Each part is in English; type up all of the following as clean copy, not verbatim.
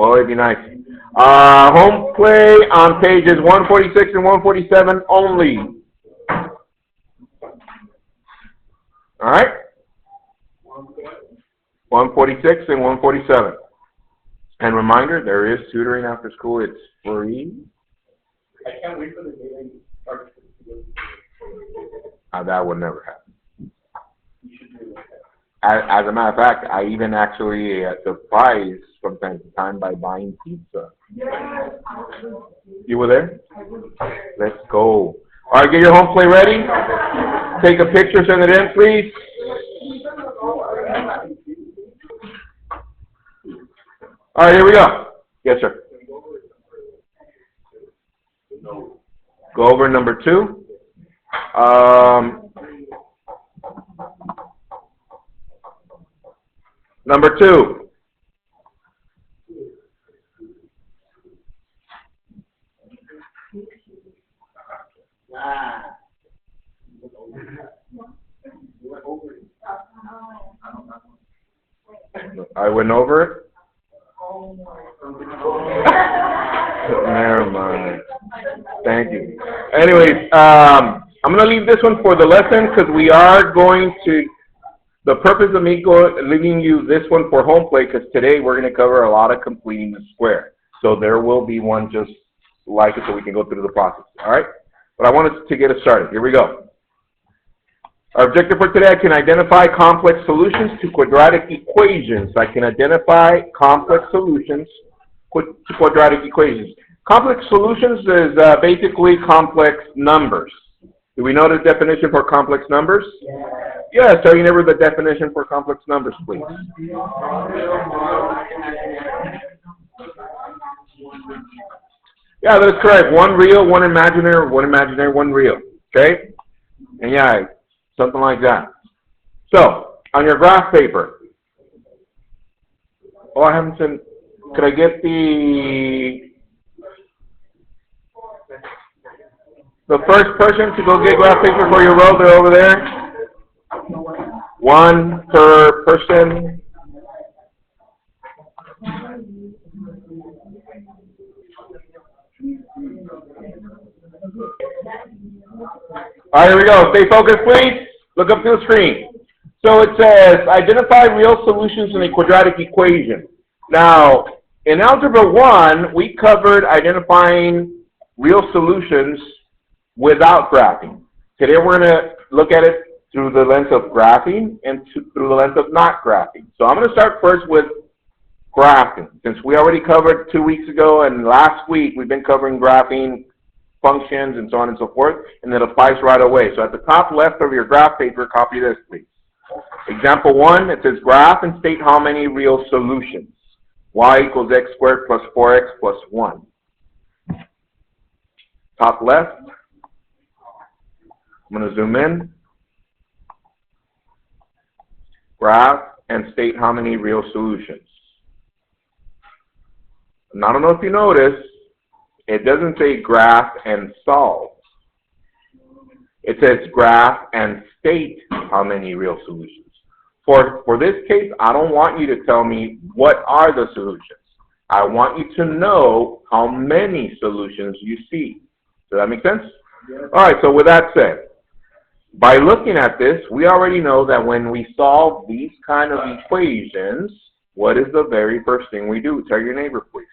Well, it'd be nice. Home play on pages 146 and 147 only. All right? 146 and 147. And reminder, there is tutoring after school. It's free. I can't wait for the day I start to That would never happen. You should do it. As a matter of fact, I even actually surprise from time to time by buying pizza. You were there? Let's go. All right, get your home play ready. Take a picture, send it in, please. All right, here we go. Yes, sir. Go over number 2. Number 2. I went over it? Never mind. Thank you. Anyways, I'm going to leave this one for the lesson because we are going to, the purpose of me leaving you this one for home play because today we're going to cover a lot of completing the square. So there will be one just like it so we can go through the process. All right? But I wanted to get us started. Here we go. Our objective for today, I can identify complex solutions to quadratic equations. I can identify complex solutions to quadratic equations. Complex solutions is basically complex numbers. Do we know the definition for complex numbers? Yes, tell your neighbor the definition for complex numbers, please. Yeah, that's correct. One real, one imaginary, one real. Okay? And yeah, something like that. So, on your graph paper. Oh, I haven't seen. Could I get the first person to go get graph paper for your row? They're over there. One per person. All right, here we go. Stay focused, please. Look up to the screen. So it says, identify real solutions in a quadratic equation. Now, in Algebra 1, we covered identifying real solutions without graphing. Today we're going to look at it through the lens of graphing and through the lens of not graphing. So I'm going to start first with graphing. Since we already covered 2 weeks ago and last week, we've been covering graphing functions and so on and so forth, and it applies right away. So at the top left of your graph paper, copy this, please. Example 1, it says graph and state how many real solutions. Y equals x squared plus 4x plus 1. Top left. I'm going to zoom in. Graph and state how many real solutions. And I don't know if you noticed, it doesn't say graph and solve. It says graph and state how many real solutions. For this case, I don't want you to tell me what are the solutions. I want you to know how many solutions you see. Does that make sense? Yes. All right, so with that said, by looking at this, we already know that when we solve these kind of equations, what is the very first thing we do? Tell your neighbor, please.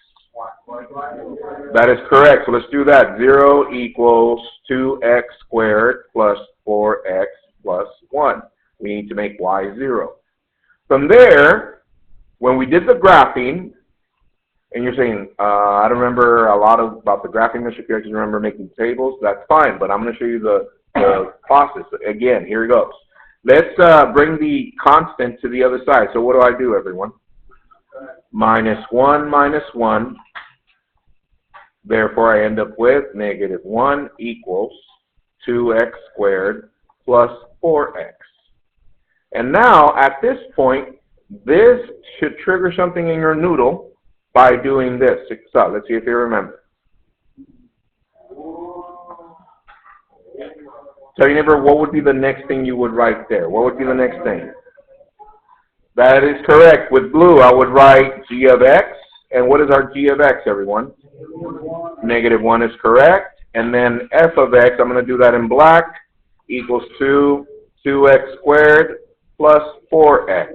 That is correct. So let's do that. 0 equals 2x squared plus 4x plus 1. We need to make y 0. From there, when we did the graphing, and you're saying, I don't remember a lot about the graphing, Mr. Pierre, I just remember making tables. That's fine, but I'm going to show you the process. Again, here it goes. Let's bring the constant to the other side. So what do, everyone? Minus 1. Therefore, I end up with negative 1 equals 2x squared plus 4x. And now, at this point, this should trigger something in your noodle by doing this. So, let's see if you remember. Tell your neighbor, what would be the next thing you would write there? What would be the next thing? That is correct. With blue, I would write g of x And what is our g of x, everyone? Negative 1 is correct. And then f of x, I'm going to do that in black, equals to 2x squared plus 4x.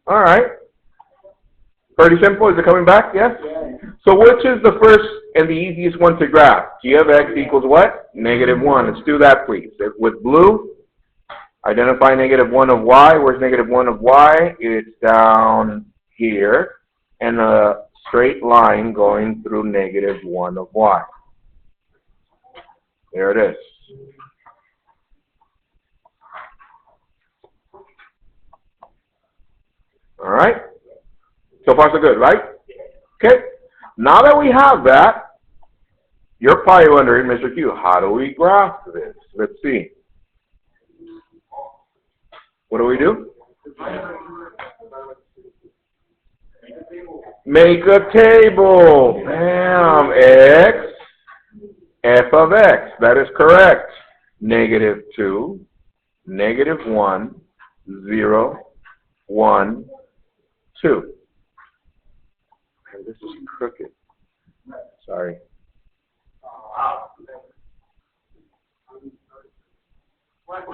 All right. Pretty simple. Is it coming back? Yes? So which is the first and the easiest one to graph? G of x equals what? Negative 1. Let's do that, please. With blue, identify negative 1 of y. Where's negative 1 of y? It's down here. And a straight line going through negative 1 of y. There it is. All right? So far so good, right? Okay. Now that we have that, you're probably wondering, Mr. Q, how do we graph this? Let's see. What do we do? Make a table. Bam. X, f of x. That is correct. Negative 2, negative 1, 0, 1, 2. This is crooked. Sorry. All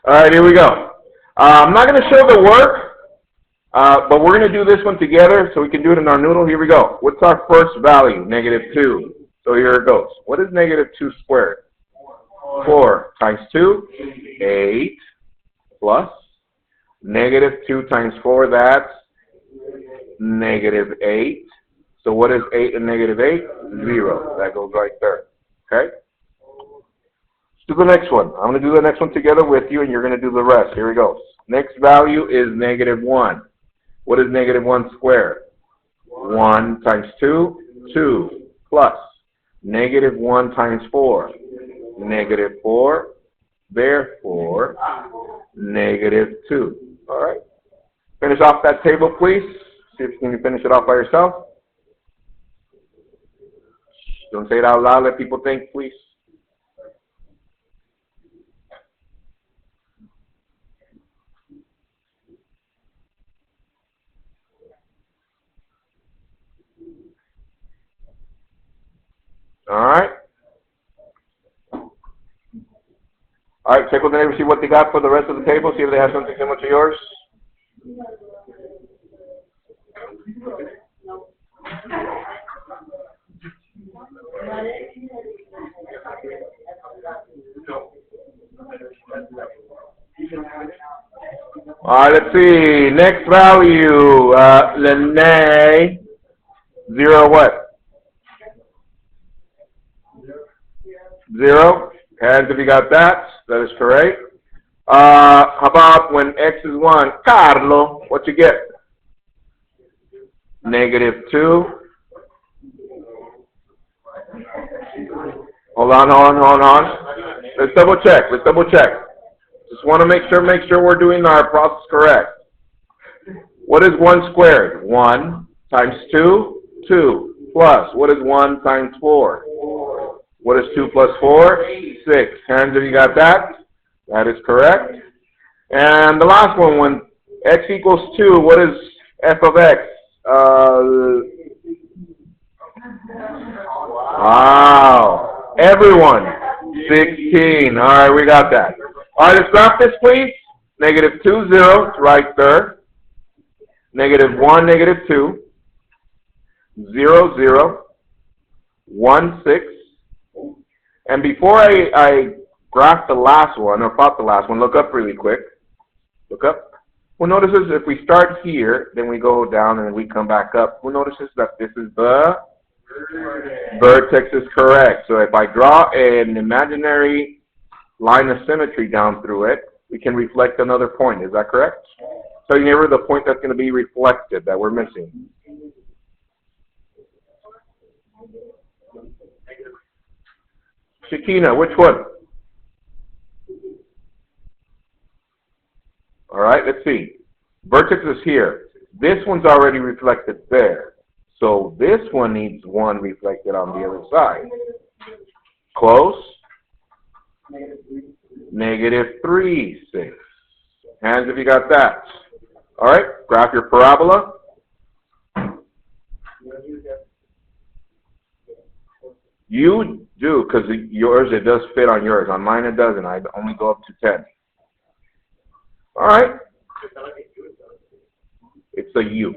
right, here we go. I'm not going to show the work, but we're going to do this one together so we can do it in our noodle. Here we go. What's our first value? Negative 2. So here it goes. What is negative 2 squared? 4 times 2, 8, plus negative 2 times 4, that's negative 8. So what is 8 and negative 8? 0. That goes right there. Okay? Let's do the next one. I'm going to do the next one together with you, and you're going to do the rest. Here we go. Next value is negative 1. What is negative 1 squared? 1 times 2, 2, plus negative 1 times 4, negative 4, therefore negative 2. All right. Finish off that table, please. See if you can finish it off by yourself. Don't say it out loud. Let people think, please. All right. All right, check with the neighbor, see what they got for the rest of the table, see if they have something similar to yours. All right, let's see. Next value, Lene, 0 what? 0. Hands if you got that. That is correct. How about when x is 1? Carlo, what you get? Negative 2. Hold on. Let's double check. Just want to make sure we're doing our process correct. What is 1 squared? 1 times 2, 2, plus. What is 1 times 4? What is 2 plus 4? 6. Hands if you got that. That is correct. And the last one, when x equals 2, what is f of x? Wow. Everyone. 16. All right, we got that. All right, let's graph this, please. Negative 2, 0. It's right there. Negative 1, negative 2. 0, 0. 1, 6. And before I graph the last one, or plot the last one, look up really quick. Look up. What notices if we start here, then we go down and then we come back up, what notices that this is the vertex is correct. So if I draw an imaginary line of symmetry down through it, we can reflect another point. Is that correct? So you never the point that's going to be reflected that we're missing. Shakina, which one? All right, let's see. Vertex is here. This one's already reflected there. So this one needs 1 reflected on the other side. Close? Negative 3, 6. Hands if you got that. All right, graph your parabola. You do, because yours, it does fit on yours. On mine, it doesn't. I only go up to 10. All right. It's a U.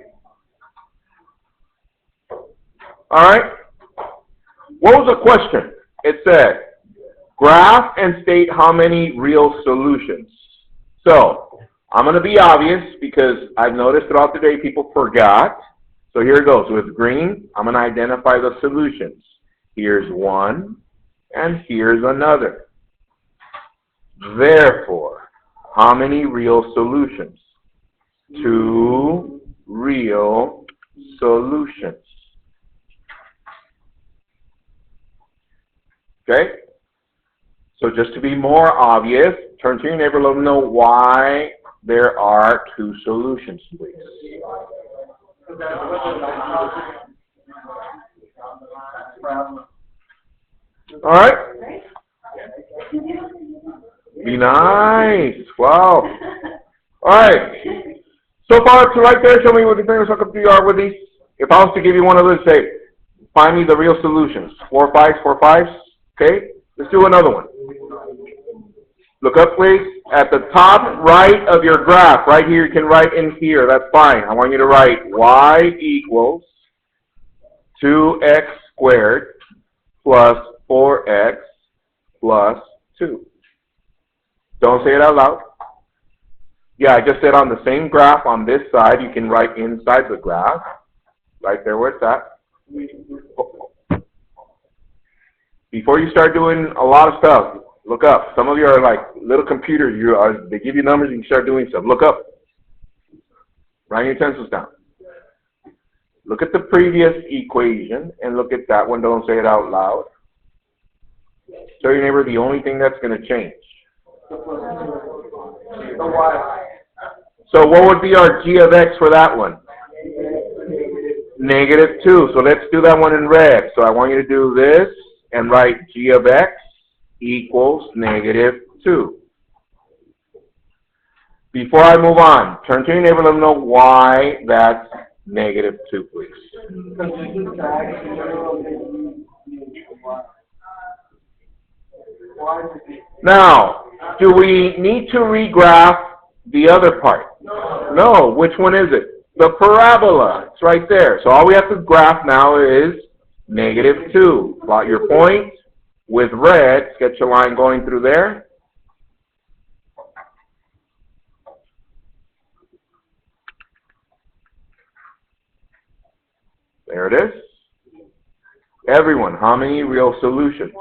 All right. What was the question? It said, graph and state how many real solutions. So, I'm going to be obvious because I've noticed throughout the day people forgot. So here it goes. With green, I'm going to identify the solutions. Here's one, and here's another. Therefore, how many real solutions? 2 real solutions. Okay? So just to be more obvious, turn to your neighbor, let them know why there are 2 solutions, please. All right? Be nice. Wow. All right. So far, to right there, show me what the fingers hook up to are with these. If I was to give you one of those, say, find me the real solutions. 4 5s, 4 5s. Okay? Let's do another one. Look up, please. At the top right of your graph, right here, you can write in here. That's fine. I want you to write y equals 2x squared plus 4x plus 2. Don't say it out loud. Yeah, I just said on the same graph on this side, you can write inside the graph. Right there where it's at. Before you start doing a lot of stuff, look up. Some of you are like little computers. They give you numbers, you can start doing stuff. Look up. Write your utensils down. Look at the previous equation and look at that one. Don't say it out loud. Tell your neighbor the only thing that's going to change. So what would be our g of x for that one? -2. So let's do that one in red. So I want you to do this and write g of x equals -2. Before I move on, turn to your neighbor and let them know why that's -2, please. Now, do we need to regraph the other part? No. Which one is it? The parabola. It's right there. So all we have to graph now is -2. Plot your point with red. Sketch a line going through there. There it is. Everyone, how many real solutions?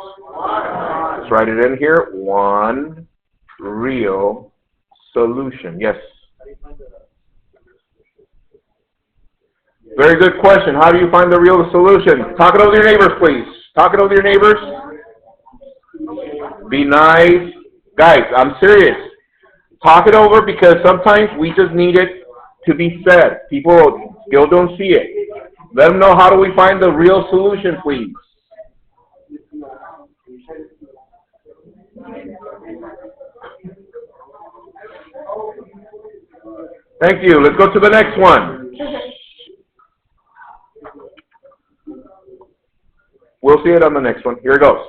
Let's write it in here. 1 real solution. Yes. Very good question. How do you find the real solution? Talk it over to your neighbors, please. Talk it over to your neighbors. Be nice. Guys, I'm serious. Talk it over because sometimes we just need it to be said. People still don't see it. Let them know how do we find the real solution, please. Thank you. Let's go to the next one. We'll see it on the next one. Here it goes.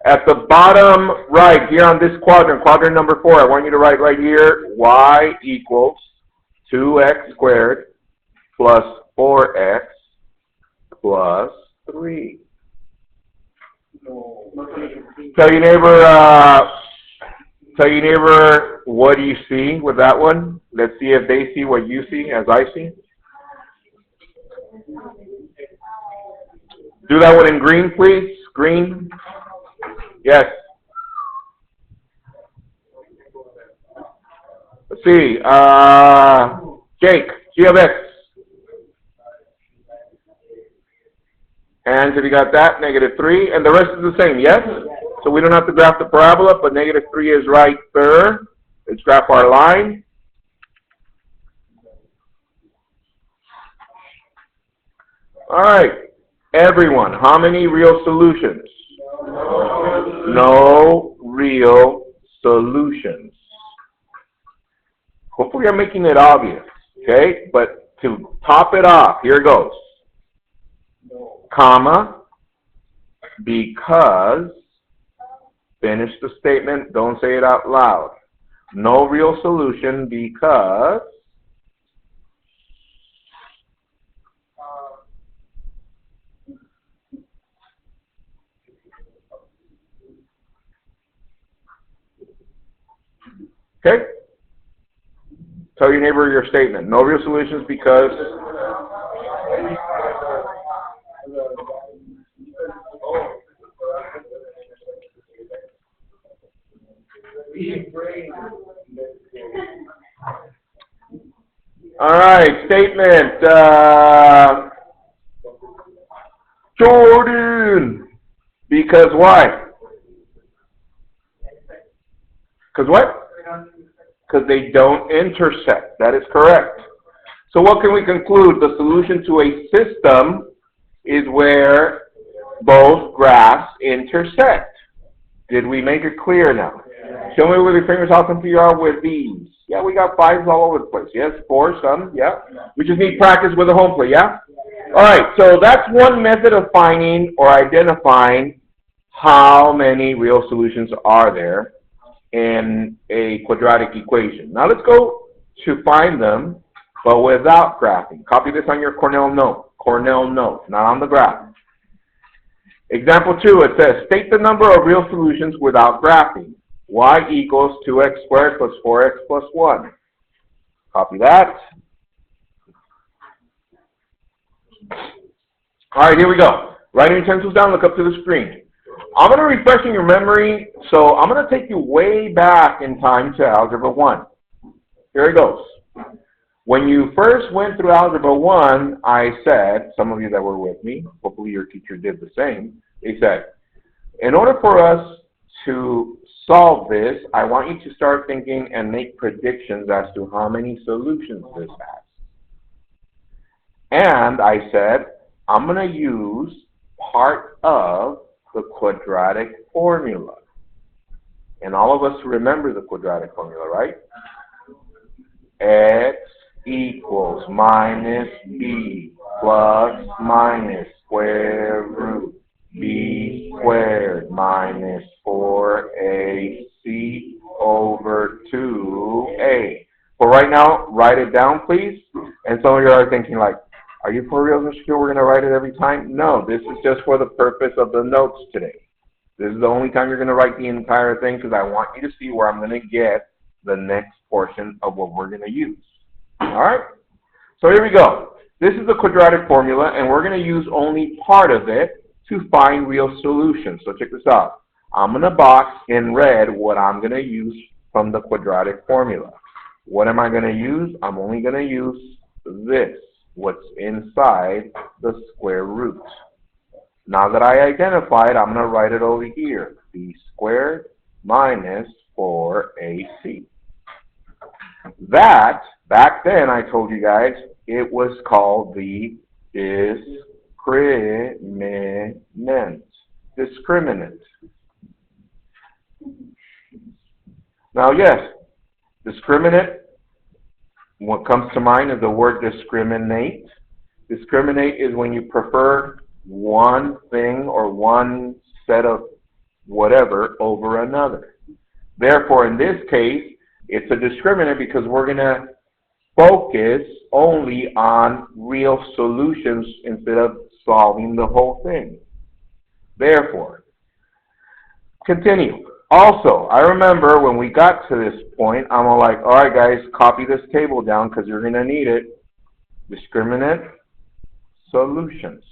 At the bottom right, here on this quadrant, quadrant number 4, I want you to write right here, y equals 2x squared plus 4x plus 3. Tell your neighbor, what do you see with that one? Let's see if they see what you see as I see. Do that one in green, please. Green. Yes. Let's see. Jake, G of X. Hands if you got that, -3. And the rest is the same, yes? So we don't have to graph the parabola, but -3 is right there. Let's graph our line. All right. Everyone, how many real solutions? No real solutions. Hopefully I'm making it obvious, okay? But to top it off, here goes. comma, because, finish the statement, don't say it out loud. No real solution because, okay? Tell your neighbor your statement. No real solutions because, all right, statement. Jordan, because why? Because what? Because they don't intersect. That is correct. So what can we conclude? The solution to a system is where both graphs intersect. Did we make it clear now? Show me with your fingers how simple you are with these. Yeah, we got 5s all over the place. Yes, 4, some, yeah. We just need practice with a home plate, yeah? All right, so that's one method of finding or identifying how many real solutions are there in a quadratic equation. Now let's go to find them, but without graphing. Copy this on your Cornell note, not on the graph. Example 2, it says, state the number of real solutions without graphing. Y equals 2x squared plus 4x plus 1. Copy that. All right, here we go. Writing utensils down, look up to the screen. I'm going to refresh your memory, so I'm going to take you way back in time to Algebra 1. Here it goes. When you first went through Algebra 1, I said, some of you that were with me, hopefully your teacher did the same, they said, in order for us to solve this, I want you to start thinking and make predictions as to how many solutions this has. And I said, I'm going to use part of the quadratic formula. And all of us remember the quadratic formula, right? X equals minus b plus minus square root b squared minus 4ac over 2a. For right now, write it down, please. And some of you are thinking like, are you for real, Mr. Q? We're going to write it every time? No, this is just for the purpose of the notes today. This is the only time you're going to write the entire thing because I want you to see where I'm going to get the next portion of what we're going to use. All right? So here we go. This is the quadratic formula, and we're going to use only part of it to find real solutions. So check this out. I'm going to box in red what I'm going to use from the quadratic formula. What am I going to use? I'm only going to use this, what's inside the square root. Now that I identified, I'm going to write it over here. B squared minus 4ac. That, back then I told you guys, it was called the discriminant. Now yes, discriminant, what comes to mind is the word discriminate. Discriminate is when you prefer one thing or one set of whatever over another. Therefore, in this case, it's a discriminant because we're going to focus only on real solutions instead of solving the whole thing. Therefore, continue. Also, I remember when we got to this point, I'm all like, all right, guys, copy this table down because you're going to need it. Discriminant solutions.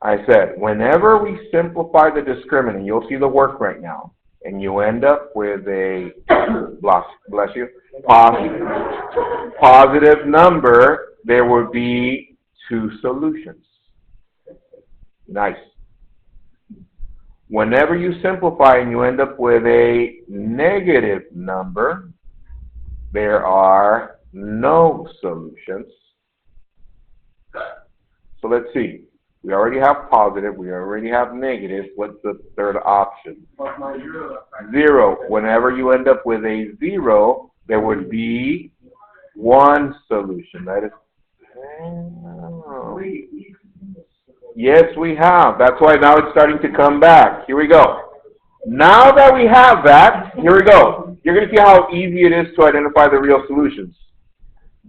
I said, whenever we simplify the discriminant, you'll see the work right now, and you end up with a, bless you, positive number, there will be two solutions. Nice. Whenever you simplify and you end up with a negative number, there are no solutions. So let's see. We already have positive. We already have negative. What's the third option? 0. Whenever you end up with a 0, there would be one solution. That is Yes, we have. That's why now it's starting to come back. Here we go. Now that we have that, here we go. You're going to see how easy it is to identify the real solutions.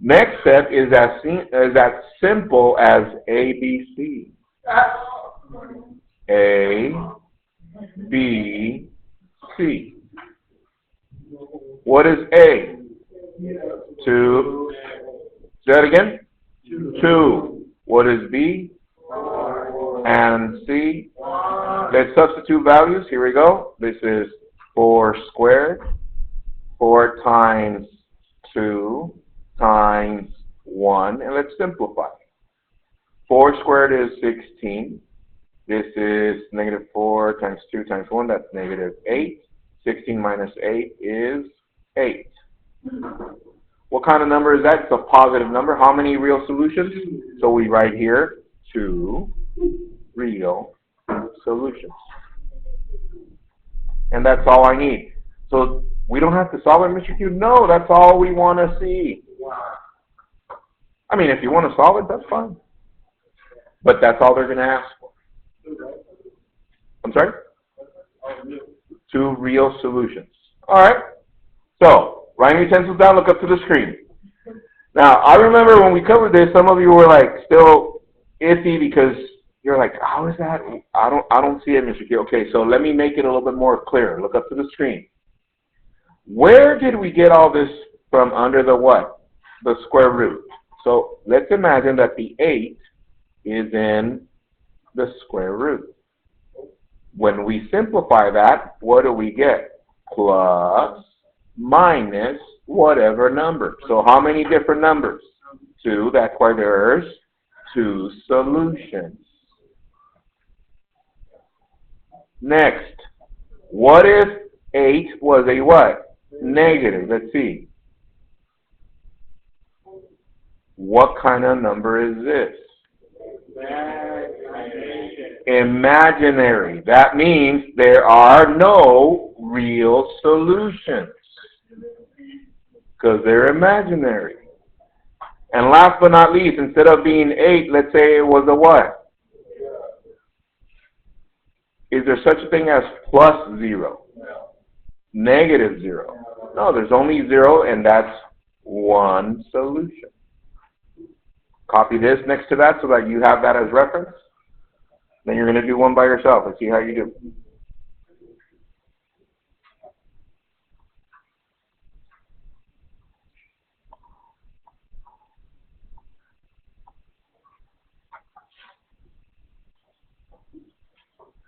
Next step is as simple as A, B, C. A, B, C. What is A? 2. Say that again? 2. What is B? And C? Let's substitute values. Here we go. This is 4 squared. 4 times 2 times 1. And let's simplify. 4 squared is 16. This is negative 4 times 2 times 1. That's negative 8. 16 minus 8 is 8. What kind of number is that? It's a positive number. How many real solutions? So we write here 2 real solutions. And that's all I need. So we don't have to solve it, Mr. Q. No, that's all we want to see. I mean, if you want to solve it, that's fine. But that's all they're going to ask for. I'm sorry? 2 real solutions. All right. So, write your utensils down, look up to the screen. Now, I remember when we covered this, some of you were like still iffy because you're like, how is that? I don't see it, Mr. Q. Okay, so let me make it a little bit more clear. Look up to the screen. Where did we get all this from under the what? The square root. So let's imagine that the 8 is in the square root. When we simplify that, what do we get? Plus, minus, whatever number. So how many different numbers? 2. That's why there's 2 solutions. Next, what if 8 was a what? Negative. Let's see. What kind of number is this? Imaginary. That means there are no real solutions because they're imaginary. And last but not least, instead of being 8, let's say it was a what? Is there such a thing as plus 0? Negative 0? No, there's only 0, and that's one solution. Copy this next to that so that you have that as reference. Then you're going to do one by yourself and see how you do.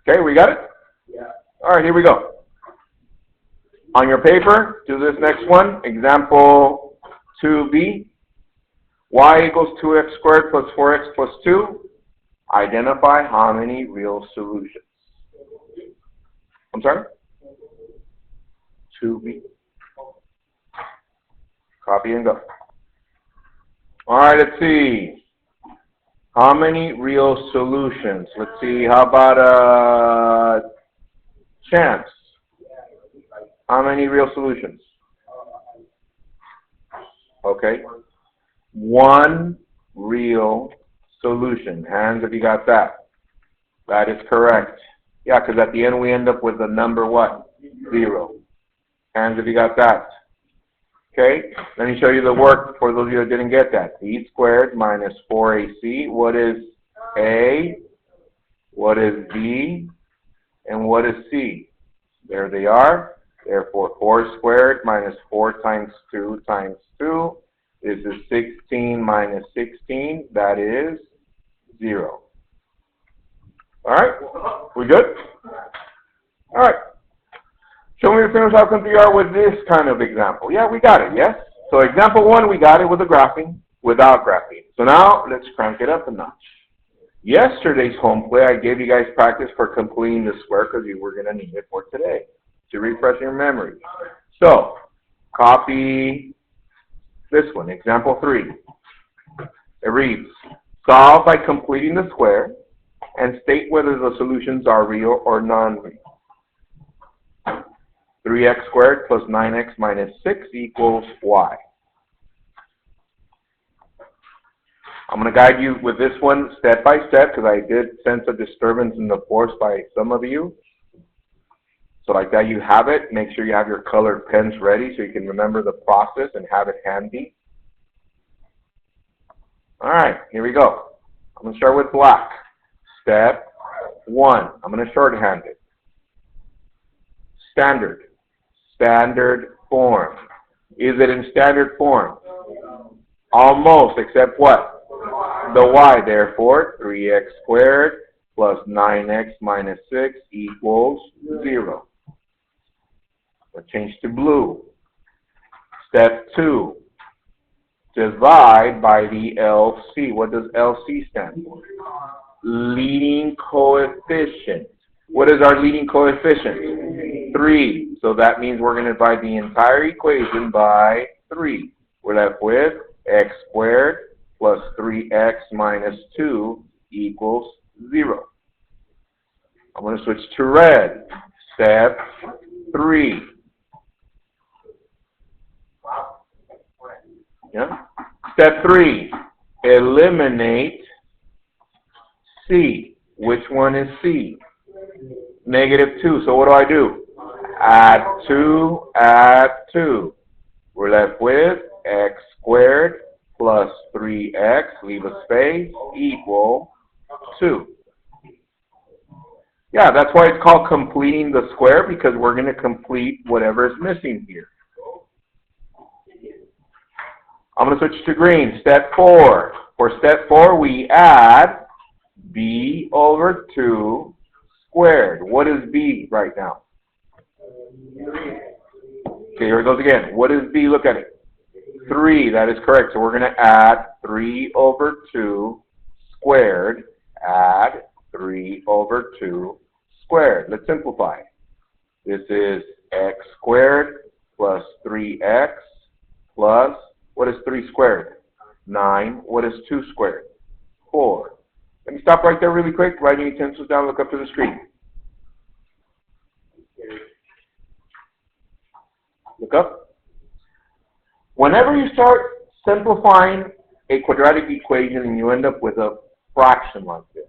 Okay, we got it? Yeah. All right, here we go. On your paper, do this next one. Example 2b. Y equals 2x squared plus 4x plus 2. Identify how many real solutions. I'm sorry? 2b. Copy and go. All right, let's see. How many real solutions? Let's see. How about chance? How many real solutions? Okay. 1 real solution. Hands if you got that. That is correct. Yeah, because at the end we end up with the number what? 0. Hands if you got that. Okay, let me show you the work for those of you that didn't get that. B squared minus 4ac. What is A? What is B? And what is C? There they are. Therefore, 4 squared minus 4 times 2 times 2. This is 16 minus 16. That is 0. All right? We good? All right. Show me your fingers how comfortable you are with this kind of example. Yeah, we got it, yes? So example 1, we got it with the graphing, without graphing. So now, let's crank it up a notch. Yesterday's home play, I gave you guys practice for completing the square because you were going to need it for today to refresh your memory. So, copy this one, example 3. It reads, solve by completing the square and state whether the solutions are real or non-real. 3x squared plus 9x minus 6 equals y. I'm going to guide you with this one step by step because I did sense a disturbance in the force by some of you. So like that you have it. Make sure you have your colored pens ready so you can remember the process and have it handy. All right, here we go. I'm going to start with black. Step 1. I'm going to shorthand it. Standard. Standard form. Is it in standard form? Almost, except what? The y. Therefore, 3x squared plus 9x minus 6 equals 0. Let's change to blue. Step 2. Divide by the LC. What does LC stand for? Leading coefficient. What is our leading coefficient? 3. So that means we're going to divide the entire equation by 3. We're left with x squared plus 3x minus 2 equals 0. I'm going to switch to red. Step 3. Yeah. Step 3. Eliminate C. Which one is C? -2. So what do? Add 2, add 2. We're left with x squared plus 3x, leave a space, equal 2. Yeah, that's why it's called completing the square, because we're going to complete whatever is missing here. I'm going to switch to green. Step 4. For step 4, we add b over 2 squared. What is b right now? Okay, here it goes again. What is b? Look at it. 3. That is correct. So we're going to add 3 over 2 squared. Add 3 over 2 squared. Let's simplify. This is x squared plus 3x plus, what is 3 squared? 9. What is 2 squared? 4. Let me stop right there really quick. Write your utensils down. Look up to the screen. Look up. Whenever you start simplifying a quadratic equation and you end up with a fraction like this,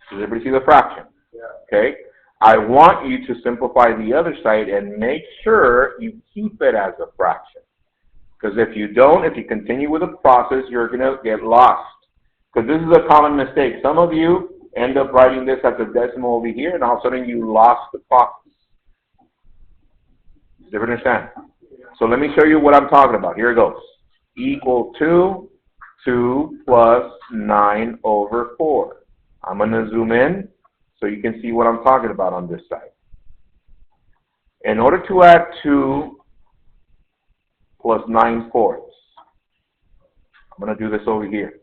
does everybody see the fraction? Yeah. Okay. I want you to simplify the other side and make sure you keep it as a fraction. Because if you don't, if you continue with the process, you're going to get lost. Because this is a common mistake. Some of you end up writing this as a decimal over here, and all of a sudden you lost the process. Does everyone understand? So let me show you what I'm talking about. Here it goes. Equal to 2 plus 9 over 4. I'm going to zoom in so you can see what I'm talking about on this side. In order to add 2 plus 9/4, I'm going to do this over here.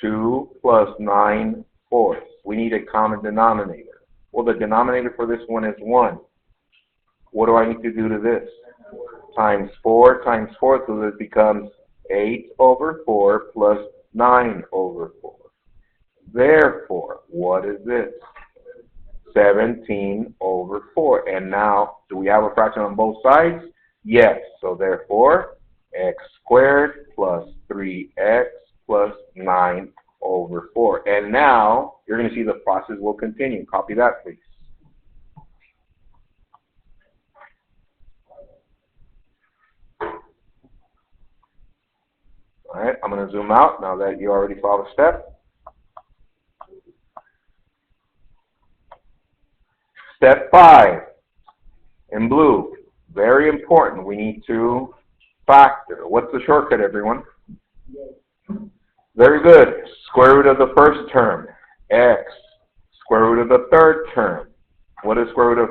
2 plus 9/4. We need a common denominator. Well, the denominator for this one is 1. What do I need to do to this? Times 4 times 4, so this becomes 8 over 4 plus 9 over 4. Therefore, what is this? 17 over 4. And now, do we have a fraction on both sides? Yes. So therefore, x squared plus 3x plus 9 over 4. And now, you're going to see the process will continue. Copy that, please. All right, I'm going to zoom out now that you already saw the step. Step 5 in blue. Very important. We need to factor. What's the shortcut, everyone? Very good. Square root of the first term, x. Square root of the third term. What is square root of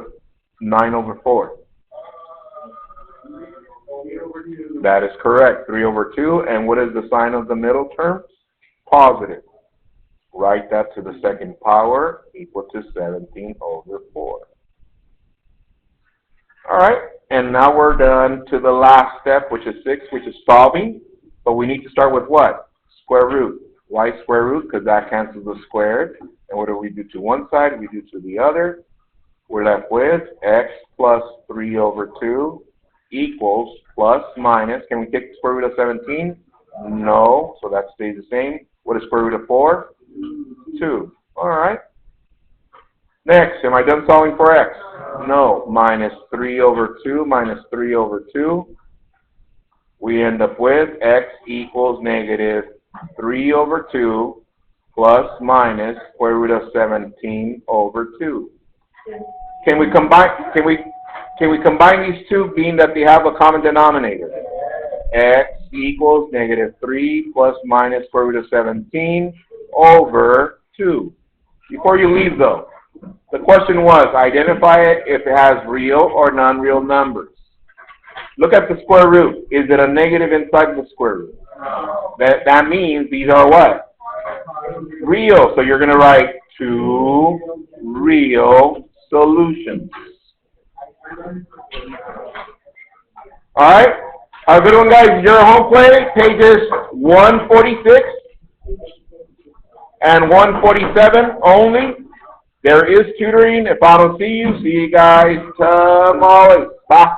9 over 4? That is correct. 3 over 2. And what is the sign of the middle term? Positive. Write that to the second power equal to 17 over 4. All right. And now we're done to the last step, which is 6, which is solving. But we need to start with what? Square root. Why square root? Because that cancels the squared. And what do we do to one side? We do to the other. We're left with x plus 3 over 2 equals plus minus. Can we take the square root of 17? No. so that stays the same. What is square root of 4? 2. All right. Next, am I done solving for x? No. Minus 3 over 2 minus 3 over 2. We end up with x equals negative 3 over 2 plus minus square root of 17 over 2. Can we combine these two, being that they have a common denominator? X equals negative 3 plus minus square root of 17 over 2. Before you leave, though, the question was, identify it if it has real or non-real numbers. Look at the square root. Is it a negative inside the square root? That means these are what? Real. So you're going to write 2 real solutions. All right? Have a good one, guys. Your home play, pages 146 and 147 only. There is tutoring. If I don't see you guys tomorrow. Bye.